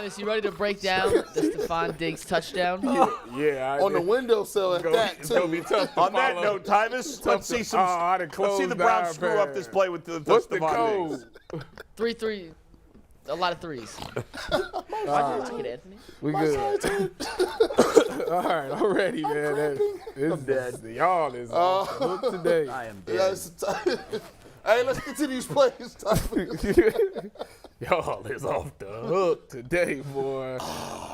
Tyvis, you ready to break down the Stephon Diggs touchdown? Yeah. On the windowsill at that, It's going to too. be tough to On that follow. note, Tyvis, let's see the Browns down screw pass. up this play with the What's the Stephon Diggs. code? 3-3. A lot of threes. Why'd you like it, Anthony? We good. All right, I'm ready, man. I'm dead. Y'all is off the hook today. I am Yeah, dead. hey, let's get to these plays, Tyvis. Y'all is off the hook today, boy.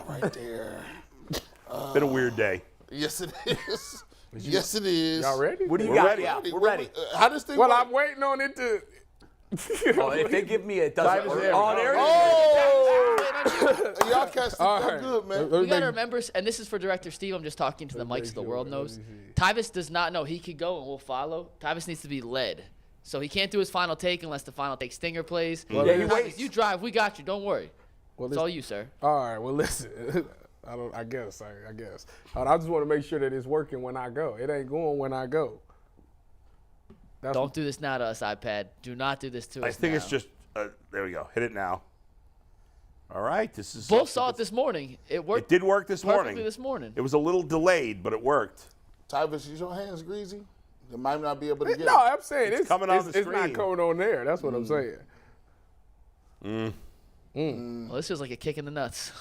Right there. Been a weird day. Yes, it is. Yes, it is. Y'all ready? What do you We're got? ready. Yeah, we're ready. How does this Well, work? I'm waiting on it to. Oh, if they give me it, doesn't. Tyvis, there we Oh, go. there you go. Oh! Y'all catch All it right. good, man. We got to remember, and this is for Director Steve, I'm just talking to the mics so the world knows. Tyvis does not know he could go and we'll follow. Tyvis needs to be led. So he can't do his final take unless the final take stinger plays. Well, Yeah, he Tyvis, waits. you drive, we got you, don't worry. Well, It's all you, sir. All right. Well, listen. I guess. I just want to make sure that it's working when I go. It ain't going when I go. Don't do this now to us, iPad. Do not do this to us I think now. it's just, there we go. Hit it now. All right. This is. Both saw it this morning. It worked It did work this perfectly morning. this morning. It was a little delayed, but it worked. Tyvis, is your hands greasy? You might not be able to get No, it. I'm saying it's coming on the it's not screen. coming on there. That's what I'm saying. Well, this feels like a kick in the nuts.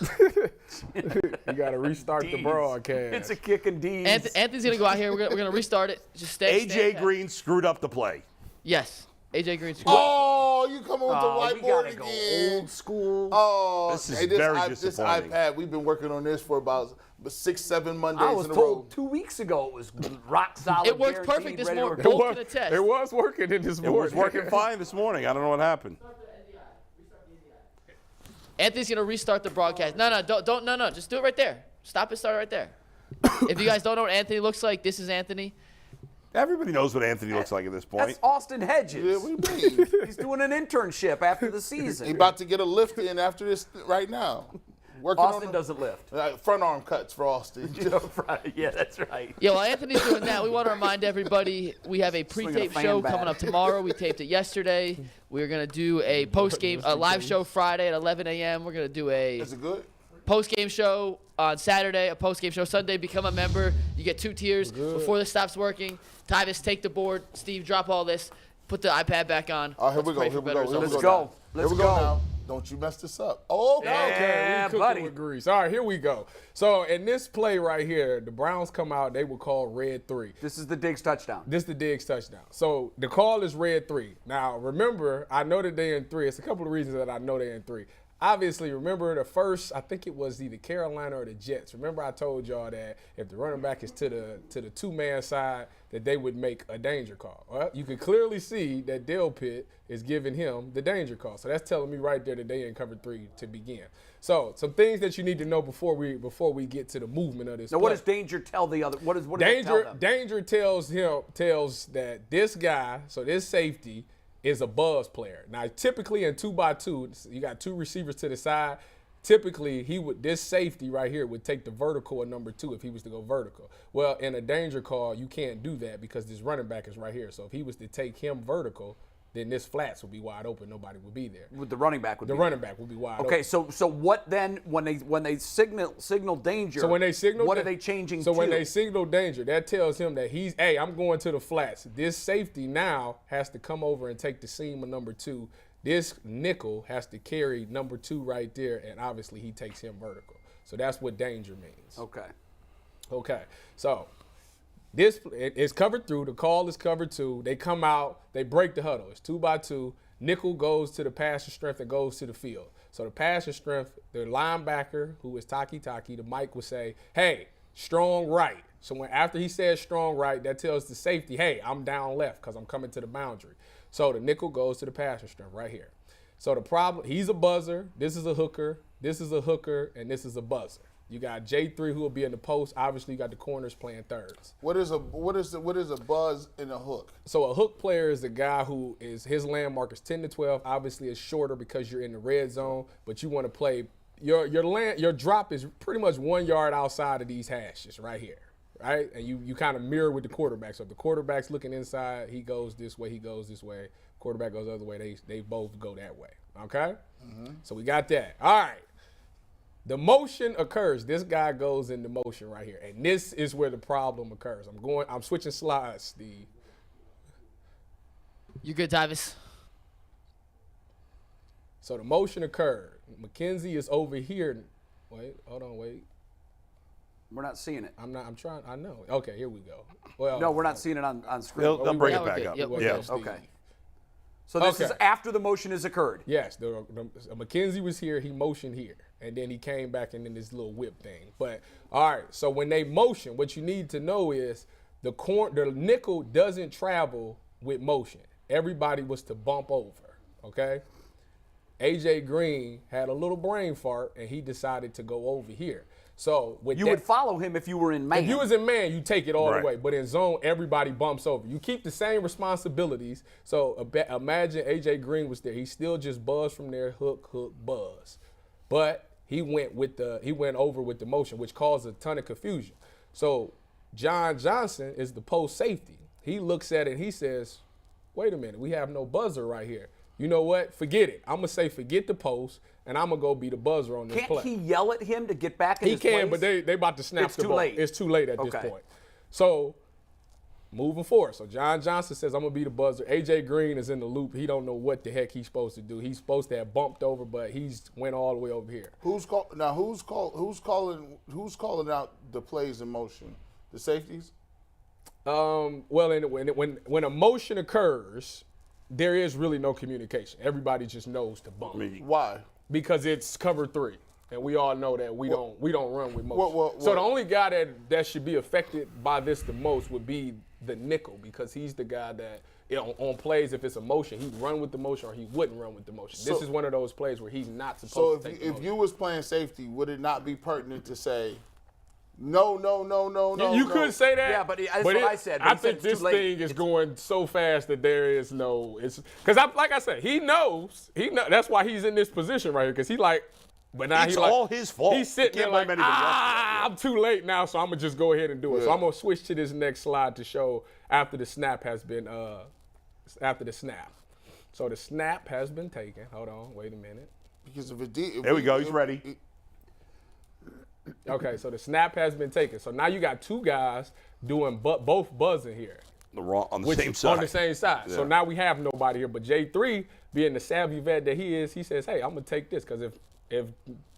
You got to restart the broadcast. It's a kick indeed. Anthony's going to go out here. We're going to restart it. Just stay. AJ Green screwed up the play. Yes. AJ Green. Oh, you coming with Oh, the we whiteboard gotta go again. old school. Oh, This is hey, very this disappointing. iPad, we've been working on this for about 6-7 Mondays I was in a told row. 2 weeks ago it was rock solid. It worked guaranteed, perfect this ready to morning. go. Both can attest. It was working in this It morning. was working fine this morning. I don't know what happened. Anthony's going to restart the broadcast. No, just do it right there. Stop it, start it right there. If you guys don't know what Anthony looks like, this is Anthony. Everybody knows what Anthony looks like at this point. That's Austin Hedges. Yeah, we mean. He's doing an internship after the season. He about to get a lift in after this right now. Working Austin on doesn't lift. front arm cuts for Austin. Yeah, that's right. Yeah, while Anthony's doing that, we want to remind everybody we have a Swinging a pre-tape fan show bat. coming up tomorrow. We taped it yesterday. We're going to do a post-game, a live show Friday at 11 a.m. We're going to do a Is it good? post-game show on Saturday, a post-game show Sunday. Become a member. You get 2 tiers before this stops working. Tyvis, take the board. Steve, drop all this. Put the iPad back on. Oh, here we Let's go. pray Here for we better go. Here we results. Let's go. now. Let's Here we go go. now. Don't you mess this up. Oh, okay. Yeah, we cooking buddy. with grease. All right, here we go. So in this play right here, the Browns come out. They were called red 3. This is the Diggs touchdown. This is the Diggs touchdown. So the call is red 3. Now remember, I know that they're in 3. It's a couple of reasons that I know they're in 3. Obviously, remember the first, I think it was either Carolina or the Jets. Remember I told y'all that if the running back is to the two-man side, that they would make a danger call. Well, you can clearly see that Dale Pitt is giving him the danger call. So that's telling me right there that they in cover 3 to begin. So some things that you need to know before we get to the movement of this Now, play. what does danger tell the other? What does it tell them? Danger tells that this guy, so this safety, is a buzz player. Now, typically in 2x2, you got 2 receivers to the side. Typically, this safety right here would take the vertical at number 2 if he was to go vertical. Well, in a danger call, you can't do that because this running back is right here. So if he was to take him vertical, then this flats would be wide open. Nobody would be there. The running back would The be running back would be wide open. Okay, so what then when they signal danger? So when they signal, what are they changing So to? when they signal danger, that tells him that hey, I'm going to the flats. This safety now has to come over and take the seam of number 2. This nickel has to carry number 2 right there, and obviously he takes him vertical. So that's what danger means. Okay. So this is covered through. The call is covered 2. They come out. They break the huddle. It's 2x2. Nickel goes to the passer strength and goes to the field. So the passer strength, the linebacker, who is Taki, the mic would say, hey, strong right. So after he says strong right, that tells the safety, hey, I'm down left because I'm coming to the boundary. So the nickel goes to the passer strength right here. So the problem, he's a buzzer. This is a hooker. This is a hooker, and this is a buzzer. You got J3 who will be in the post. Obviously, you got the corners playing thirds. What is a buzz and a hook? So a hook player is a guy who is his landmark is 10 to 12. Obviously, it's shorter because you're in the red zone, but you want to play your drop is pretty much 1 yard outside of these hashes right here, right? And you kind of mirror with the quarterback. So if the quarterback's looking inside, he goes this way, he goes this way. Quarterback goes the other way. They both go that way. Okay. So we got that. All right. The motion occurs. This guy goes into motion right here, and this is where the problem occurs. I'm switching slides, Steve. You good, Tyvis? So the motion occurred. McKenzie is over here. Wait, hold on, wait. We're not seeing it. I'm trying. I know. Okay, here we go. Well, No, we're not seeing it on screen. They'll bring Yeah, it we're back good. up. Yep, we're Yeah. good. Okay. So this is Okay. after the motion has occurred. Yes, McKenzie was here. He motioned here, and then he came back and then this little whip thing. But all right, so when they motion, what you need to know is the nickel doesn't travel with motion. Everybody was to bump over. Okay. AJ Green had a little brain fart, and he decided to go over here. So with You would follow him if you were in man. If you was in man, you take it all Right. the way. But in zone, everybody bumps over. You keep the same responsibilities. So imagine AJ Green was there. He still just buzzed from there, hook, buzz. But he went over with the motion, which caused a ton of confusion. So John Johnson is the post safety. He looks at it and he says, wait a minute, we have no buzzer right here. You know what? Forget it. I'm going to say forget the post, and I'm going to go be the buzzer on this Can't play. he yell at him to get back in He his can, place? but they about to snap It's the too ball. late. It's too late at this Okay. point. So moving forward. So John Johnson says, I'm going to be the buzzer. AJ Green is in the loop. He don't know what the heck he's supposed to do. He's supposed to have bumped over, but he's went all the way over here. Who's calling out the plays in motion? The safeties? Well, when a motion occurs, there is really no communication. Everybody just knows to bump Why? because it's cover 3. And we all know that we don't run with motion. So well- the only guy that should be affected by this the most would be the nickel, because he's the guy that on plays, if it's a motion, he'd run with the motion or he wouldn't run with the motion. This So- is one of those plays where he's not supposed So to take the if motion. you was playing safety, would it not be pertinent to say, no? You could say that. Yeah, but that's what I said, but I he said think it's this too late. thing is going so fast that there is no. It's because like I said, he knows. That's why he's in this position right here, because he like. But now It's he like, all his fault. He's sitting You there can't like, blame anybody else for that, I'm too late now, so I'm gonna just go ahead and do it. So I'm gonna switch to this next slide to show after the snap has been after the snap. So the snap has been taken. Hold on, wait a minute. Because if There we go. He's ready. Okay, so the snap has been taken. So now you got two guys doing both buzzing here. On the Which same is side. on the same side. So Yeah. now we have nobody here. But J3, being the savvy vet that he is, he says, hey, I'm going to take this, because if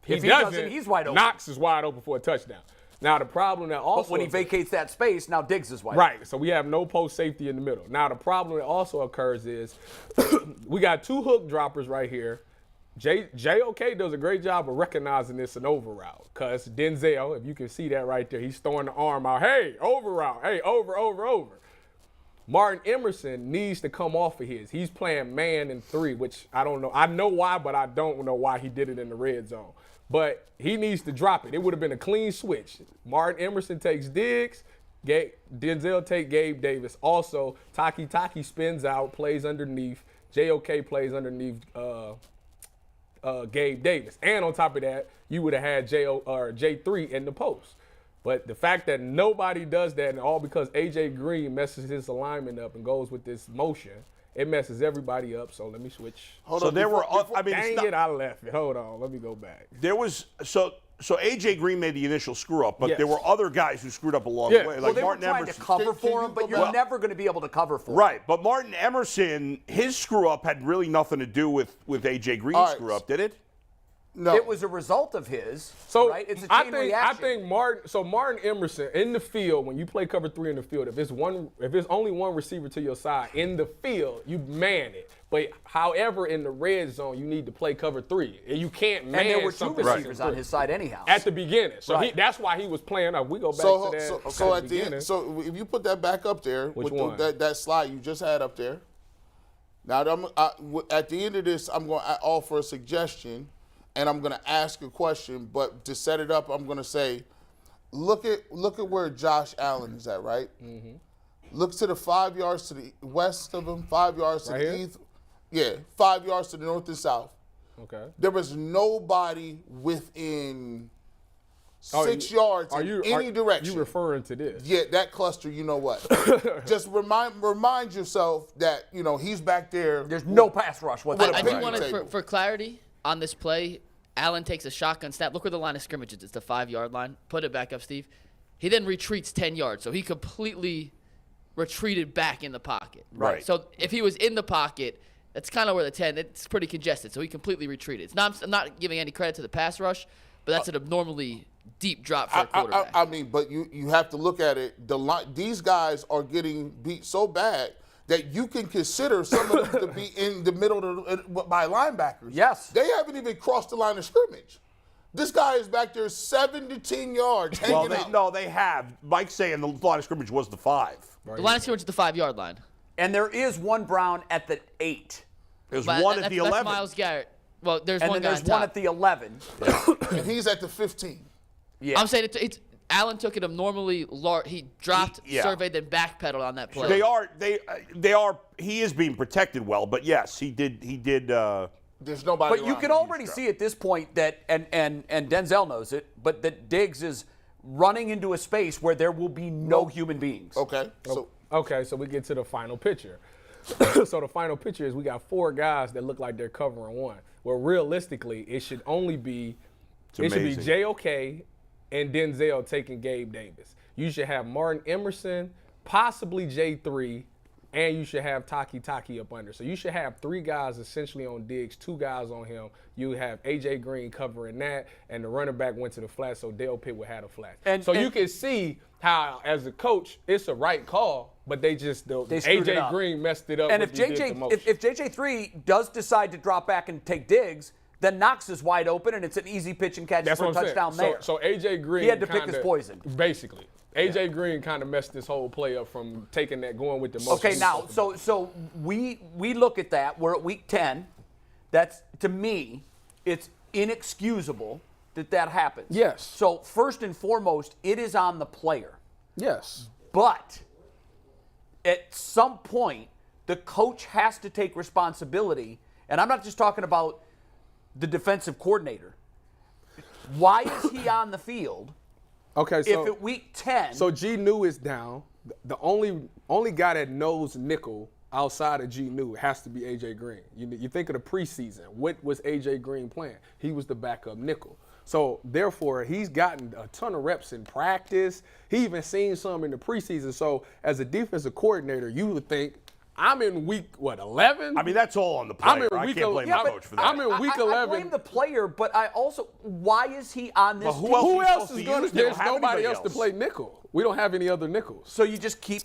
he doesn't, he's wide open. Knox is wide open for a touchdown. Now the problem that also But when he vacates that space, now Diggs is wide. right, so we have no post safety in the middle. Now the problem that also occurs is we got two hook droppers right here. JOK does a great job of recognizing this an over route, because Denzel, if you can see that right there, he's throwing the arm out. Hey, over route. Hey, over. Martin Emerson needs to come off of his. He's playing man in 3, which I don't know. I know why, but I don't know why he did it in the red zone. But he needs to drop it. It would have been a clean switch. Martin Emerson takes Diggs. Denzel take Gabe Davis. Also, Taki spins out, plays underneath. JOK plays underneath Gabe Davis. And on top of that, you would have had J3 in the post. But the fact that nobody does that, and all because AJ Green messes his alignment up and goes with this motion, it messes everybody up. So let me switch. So there were. I mean, it's Dang not- it, I left it. Hold on, let me go back. there was so AJ Green made the initial screw up, but Yes. there were other guys who screwed up along Yeah. the way, Well, like they were Martin trying Emerson. to cover Can for you him, but go you're back? never going to be able to cover for him. Right, but Martin Emerson, his screw up had really nothing to do with AJ Green's All right. screw up, did it? No. It was a result of his. So right? It's a I chain think reaction. Martin Emerson in the field, when you play cover 3 in the field, if it's only one receiver to your side in the field, you man it. But however, in the red zone, you need to play cover 3, and you can't man And there were two something receivers like on his side anyhow. at the beginning. So Right. that's why he was playing. We go back So, to that. so at at the end, so if you put that back up there, Which with one? that slide you just had up there. Now, at the end of this, I'm going to offer a suggestion, and I'm going to ask a question. But to set it up, I'm going to say, look at where Josh Allen is at, right? Mm-hmm. Look to the 5 yards to the west of him, 5 yards to Right the here? east. Yeah, 5 yards to the north and south. Okay. There was nobody within Oh, 6 yards Are in you any direction. You referring to this? Yeah, that cluster, you know what? Just remind yourself that, he's back there. There's no pass rush I whatsoever. do picnic want to, table. for clarity on this play, Allen takes a shotgun snap. Look where the line of scrimmage is. It's the 5-yard line. Put it back up, Steve. He then retreats 10 yards. So he completely retreated back in the pocket. Right. So if he was in the pocket, that's kind of where the 10, it's pretty congested. So he completely retreated. I'm not giving any credit to the pass rush, but that's an abnormally deep drop for a quarterback. I mean, but you have to look at it. These guys are getting beat so bad that you can consider some of them to be in the middle by linebackers. Yes. They haven't even crossed the line of scrimmage. This guy is back there 7 to 10 yards hanging out. No, they have. Mike's saying the line of scrimmage was the 5. The line of scrimmage is the 5-yard line. And there is one Brown at the 8. There's But one at the 11. That's Myles Garrett. Well, there's And one then guy there's on one top. at the 11. And he's at the 15. Yeah. I'm saying it's Allen took it abnormally large. He dropped, Yeah. surveyed, then backpedaled on that play. They are. He is being protected well, but yes, he did. There's nobody But you around can him. already see at this point that, and Denzel knows it, but that Diggs is running into a space where there will be no human beings. Okay. So Okay, so we get to the final picture. So the final picture is we got 4 guys that look like they're covering one. Well, realistically, it should only be amazing. JOK and Denzel taking Gabe Davis. You should have Martin Emerson, possibly J3, and you should have Taki up under. So you should have 3 guys essentially on Diggs, 2 guys on him. You have A.J. Green covering that, and the running back went to the flat, so Dale Pitt would have a flat. And you can see how, as a coach, it's a right call, but they screwed it A.J. up. Green messed it up. And when if he did the motion. if JJ3 does decide to drop back and take Diggs, then Knox is wide open, and it's an easy pitch and catch That's for a what I'm touchdown saying. there. So A.J. Green He had to pick his kinda- poison. Basically. A.J. Green kind of messed this whole play up from taking that, going with the motion. Okay, now, so we look at that. We're at week 10. That's, to me, it's inexcusable that happens. Yes. So first and foremost, it is on the player. Yes. But at some point, the coach has to take responsibility. And I'm not just talking about the defensive coordinator. Why is he on the field? Okay, so If at week 10, so G New is down. The only guy that knows nickel outside of G New has to be AJ Green. You think of the preseason. What was AJ Green playing? He was the backup nickel. So therefore, he's gotten a ton of reps in practice. He even seen some in the preseason. So as a defensive coordinator, you would think, I'm in week 11. I mean, that's all on the player. I'm in I week can't blame the 11. coach for that. I'm in week 11. I blame the player, but I also, why is he on this But who team? else Who He's else supposed is to going use to? them. There's Don't have nobody anybody else to else. play nickel. We don't have any other nickels. So you just keep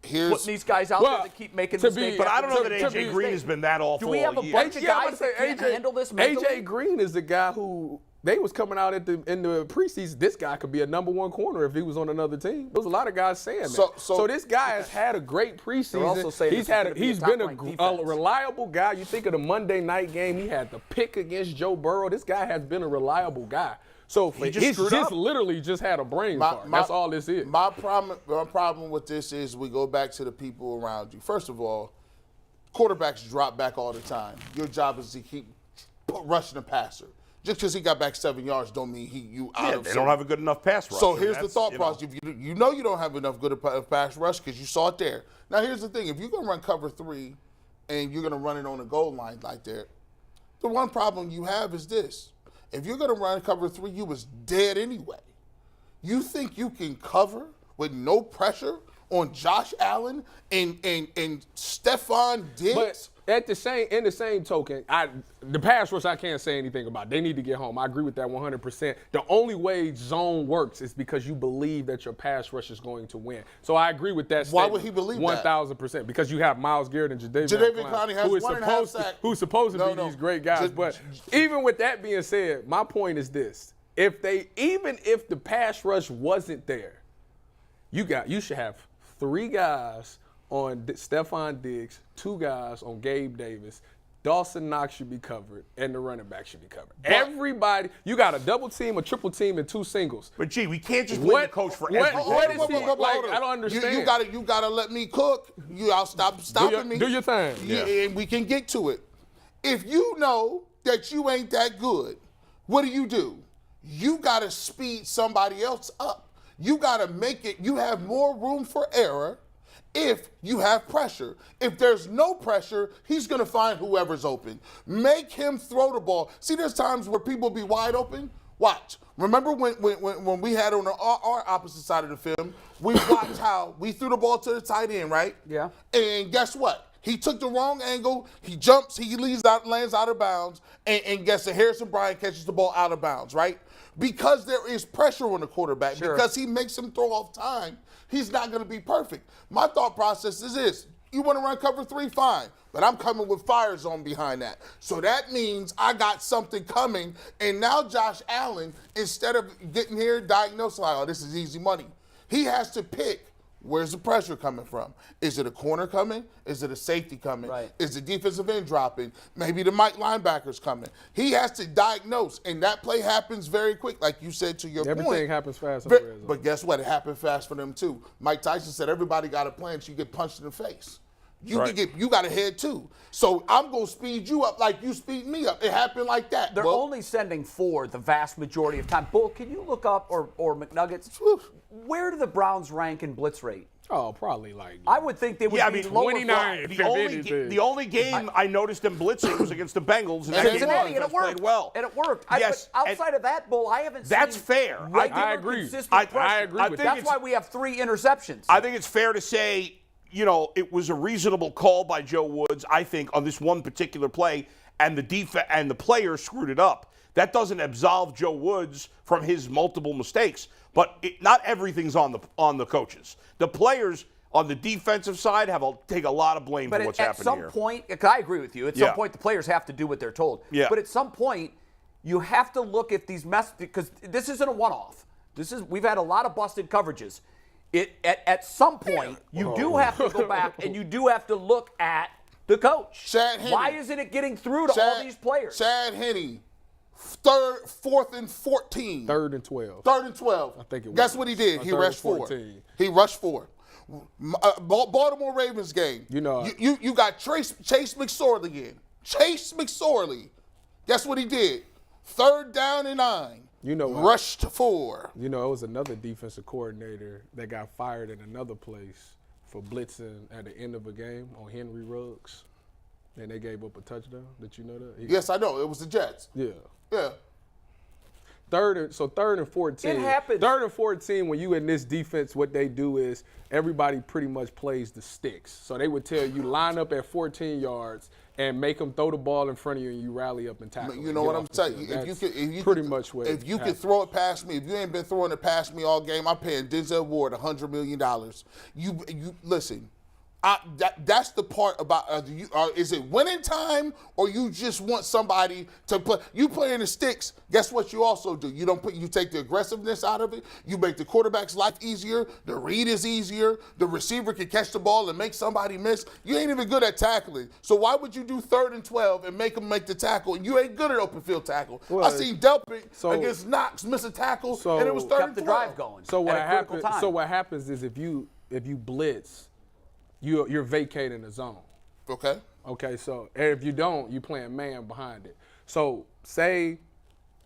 here's putting these guys out there that keep making mistakes. But I don't know after that mistake AJ after Green has mistake. been that awful Do we have a all year. bunch of Yeah, I'm guys about to that can't handle this mentally? AJ Green is the guy who they was coming out in the preseason. This guy could be a number 1 corner if he was on another team. There's a lot of guys saying that. So this guy has had a great preseason. They're also saying he's this is gonna be a he's been top-ranked a defense. reliable guy. You think of the Monday night game, he had the pick against Joe Burrow. This guy has been a reliable guy. So He just he's screwed just up. literally just had a brain fart. That's all this is. My problem with this is we go back to the people around you. First of all, quarterbacks drop back all the time. Your job is to keep rushing the passer. Just because he got back 7 yards don't mean you out Yeah, of they don't have a good enough pass rush. So and here's the that's, thought you know. process. If you know you don't have enough good pass rush because you saw it there. Now here's the thing. If you're going to run cover 3 and you're going to run it on the goal line like that, the one problem you have is this. If you're going to run cover 3, you was dead anyway. You think you can cover with no pressure on Josh Allen and Stephon Diggs? But in the same token, the pass rush I can't say anything about. They need to get home. I agree with that 100%. The only way zone works is because you believe that your pass rush is going to win. So I agree with that Why statement. would he believe that? 1,000%. Because you have Myles Garrett and Jadeveon Clowney has who is 1.5 sacks. who's supposed to be these great guys. But even with that being said, my point is this. Even if the pass rush wasn't there, you should have 3 guys on Stephon Diggs, 2 guys on Gabe Davis. Dawson Knox should be covered, and the running back should be covered. Everybody, you got a double team, a triple team, and 2 singles. But gee, we can't just blame the coach for everything. what is he Hold like? on. I don't understand. You gotta let me cook. I'll stop stopping me. Do your thing. And we can get to it. If you know that you ain't that good, what do? You gotta speed somebody else up. You gotta make it. You have more room for error, if you have pressure. If there's no pressure, he's going to find whoever's open. Make him throw the ball. See, there's times where people be wide open. Watch. Remember when we had on our opposite side of the film, we watched how we threw the ball to the tight end, right? Yeah. And guess what? He took the wrong angle. He jumps. He lands out of bounds. And guess what? Harrison Bryant catches the ball out of bounds, right? Because there is pressure on the quarterback. Sure. Because he makes him throw off time, he's not going to be perfect. My thought process is this. You want to run cover 3, fine. But I'm coming with fire zone behind that. So that means I got something coming. And now Josh Allen, instead of getting here diagnosed like, oh, this is easy money, he has to pick, where's the pressure coming from? Is it a corner coming? Is it a safety coming? Right. Is the defensive end dropping? Maybe the Mike linebacker's coming. He has to diagnose, and that play happens very quick, like you said to your point. Everything happens fast on the red zone. But guess what? It happened fast for them too. Mike Tyson said everybody got a plan, so you get punched in the face. You got a head too. So I'm gonna speed you up like you speed me up. It happened like that. They're only sending 4 the vast majority of time. Bull, can you look up, or McNuggets, where do the Browns rank in blitz rate? Oh, probably like. I would think they would be lower. 29. The only game I noticed them blitzing was against the Bengals, and Cincinnati, and it worked. played well. And it worked. Yes, but outside of that, Bull, I haven't that's seen fair. regular, I agree. consistent I pressure. agree with that. That's why we have 3 interceptions. I think it's fair to say, it was a reasonable call by Joe Woods, I think, on this one particular play, and the defense and the players screwed it up. That doesn't absolve Joe Woods from his multiple mistakes, but not everything's on the coaches. The players on the defensive side take a lot of blame for what's happened here. But at some point, I agree with you. At some point, the players have to do what they're told. Yeah. But at some point, you have to look at these because this isn't a one-off. We've had a lot of busted coverages. At some point, you do have to go back and you do have to look at the coach. Chad Henne. Why isn't it getting through to all these players? Chad Henne, 4th and 14. 3rd and 12. 3rd and 12. I think it was. Guess what he did? He rushed 4. He rushed 4. Baltimore Ravens game. You got Chase McSorley in. Chase McSorley. Guess what he did? 3rd down and 9. Rushed 4. It was another defensive coordinator that got fired in another place for blitzing at the end of a game on Henry Ruggs, and they gave up a touchdown. Did you know that? Yes, I know. It was the Jets. Yeah. Yeah. 3rd and 14. It happens. 3rd and 14, when you in this defense, what they do is everybody pretty much plays the sticks. So they would tell you line up at 14 yards and make them throw the ball in front of you, and you rally up and tackle. You know what I'm telling you? If you could throw it past me, if you ain't been throwing it past me all game, I'm paying Denzel Ward $100 million. You listen. That's the part about is it winning time, or you just want somebody to play? You play in the sticks. Guess what you also do? You take the aggressiveness out of it. You make the quarterback's life easier. The read is easier. The receiver can catch the ball and make somebody miss. You ain't even good at tackling. So why would you do 3rd and 12 and make them make the tackle? And you ain't good at open field tackle. Well, I seen Delpit against Knox miss a tackle, and it was 3rd and 12. Kept the drive going. So what happens is if you blitz, you're vacating the zone. Okay, so if you don't, you're playing man behind it. So say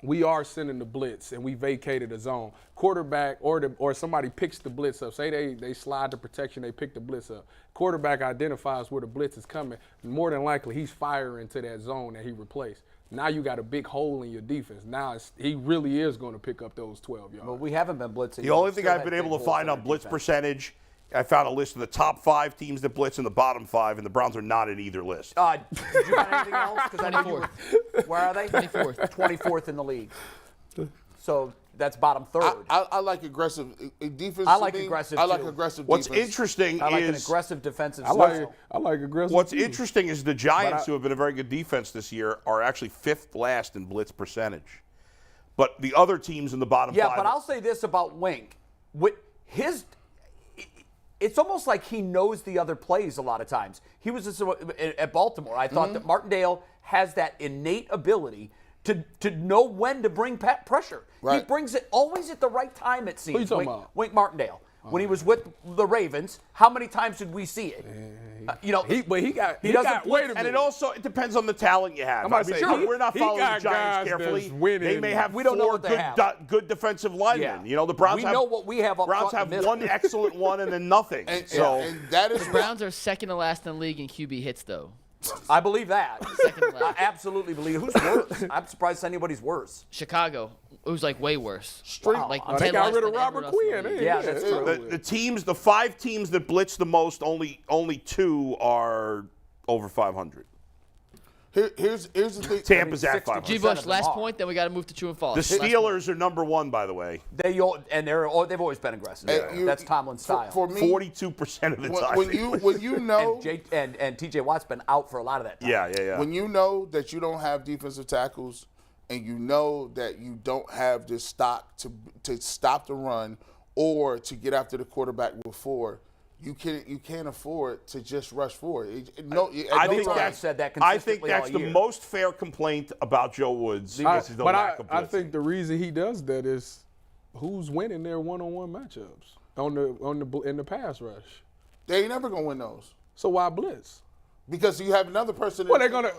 we are sending the blitz and we vacated the zone. Quarterback or somebody picks the blitz up. Say they slide the protection, they pick the blitz up. Quarterback identifies where the blitz is coming. More than likely, he's firing to that zone that he replaced. Now you got a big hole in your defense. Now he really is going to pick up those 12 yards. But we haven't been blitzing. The only thing I've been able to find on blitz percentage, I found a list of the top 5 teams that blitz and the bottom 5, and the Browns are not in either list. Did you find anything else? 24th. Where are they? 24th. 24th in the league. So that's bottom 3rd. I like aggressive defense. I like aggressive. I like too. aggressive. What's defense. interesting I like is an aggressive defensive. I like aggressive. What's too. interesting is the Giants, who have been a very good defense this year, are actually 5th last in blitz percentage. But the other teams in the bottom 5. Yeah, but I'll say this about Wink. It's almost like he knows the other plays a lot of times. He was at Baltimore. I thought that Martindale has that innate ability to know when to bring pressure. Right. He brings it always at the right time, it seems. Who you talking about? Wink Martindale. when he was with the Ravens. How many times did we see it? He doesn't wait And it depends on the talent you have. We're not following the Giants carefully. They may have we don't know four what they have. good defensive linemen. Yeah. The Browns know what we have up Browns front have one excellent one and then nothing. And that is The Browns are second to last in the league in QB hits, though. I believe that. Second to I last. absolutely believe. Who's worse? I'm surprised anybody's worse. Chicago, it was like way worse. Wow. Like they 10 got less rid of than Robert everyone else in the Quinn. league. Yeah, that's true. The 5 teams that blitz the most, only 2 are over 500. here's the thing. Tampa's at 500. G. Bush, last point, then we got to move to true and false. The Steelers are number 1, by the way. They've always been aggressive. That's Tomlin's style. For me, 42% of the time. when you know and T.J. Watt's been out for a lot of that time. Yeah. When you know that you don't have defensive tackles and you know that you don't have the stock to stop the run or to get after the quarterback before, you can't afford to just rush forward. I think that's all the year. most fair complaint about Joe Woods. Is the lack of I blitzing. think the reason he does that is who's winning their one-on-one matchups in the pass rush. They ain't never gonna win those So why blitz? because you have another person. Well, they're gonna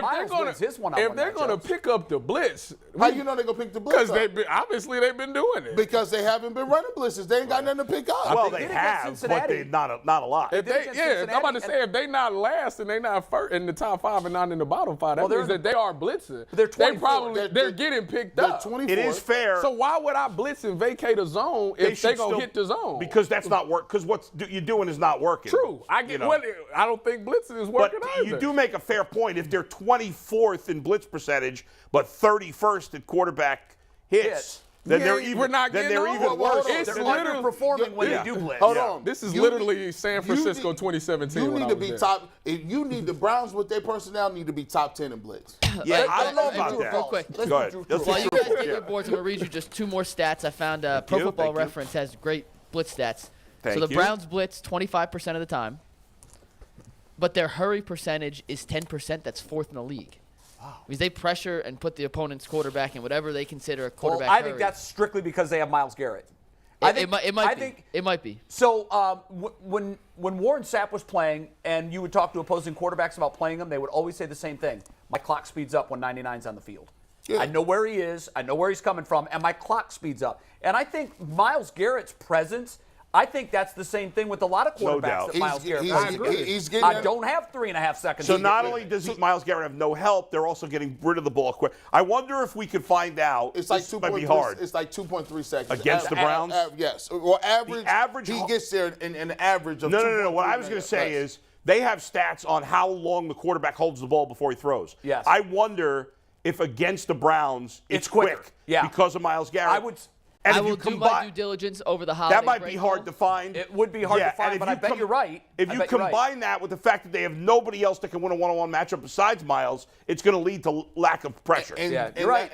Miles wins his one-on-one if they're gonna matchups. pick up the blitz. How you know they're gonna pick the blitz? Because up? obviously they've been doing it. Because they haven't been running blitzes. They ain't got nothing to pick up. Well, They they did against have, but Cincinnati. they not a lot. If did against I'm about to Cincinnati, say, if they not last and they not first in the top 5 and not in the bottom 5, that means that they are blitzing. They're 24. They're getting picked They're up. 24. It is fair. So why would I blitz and vacate a zone if they gonna hit the zone? Because that's not work. Because what you're doing is not working. True. I get. I don't think blitzing is But working either. you do make a fair point. If they're 24th in blitz percentage, but 31st at quarterback hits, then they're even. We're not then getting they're even on. worse. It's They're literally underperforming when Yeah. they do blitz. Hold on. This is You literally need- San Francisco you need- 2017. You when need I to was be there. top. You need the Browns with their personnel need to be top 10 in blitz. Yeah, I don't know Let's about do it that. real quick. Let's Go do ahead. true Let's While do you true. guys get Yeah. your boards, I'm going to read you just 2 more stats. I found Pro you, Football thank you. Reference has great blitz stats. Thank so the you. Browns blitz 25% of the time, but their hurry percentage is 10%. That's 4th in the league. Wow. Because they pressure and put the opponent's quarterback in whatever they consider a quarterback I hurry. think that's strictly because they have Myles Garrett. It might be. So when Warren Sapp was playing, and you would talk to opposing quarterbacks about playing him, they would always say the same thing: my clock speeds up when 99's on the field. Yeah. I know where he is, I know where he's coming from, and my clock speeds up. And I think Myles Garrett's presence, I think that's the same thing with a lot of No quarterbacks doubt. that Myles Garrett He's brings. getting. I don't have 3.5 seconds. So to not get only rid does of it. Myles Garrett have no help, they're also getting rid of the ball quick. I wonder if we could find out. It's like this might be 2.3. hard. It's like 2.3 seconds Against the Browns? Yes, or average. The average. He gets there in an average of. No. 2.3 What I was going to say minutes. is they have stats on how long the quarterback holds the ball before he throws. Yes. I wonder if against the Browns It's quicker. quick. Yeah. Because of Myles Garrett. I would. And I if you will do my due combine, diligence over the holiday that might break be hard though. to find. It would be hard to and find, if but I bet you're right. If I you bet you're right. combine that with the fact that they have nobody else that can win a one-on-one matchup besides Myles, it's going to lead to lack of pressure. Yeah, you're right.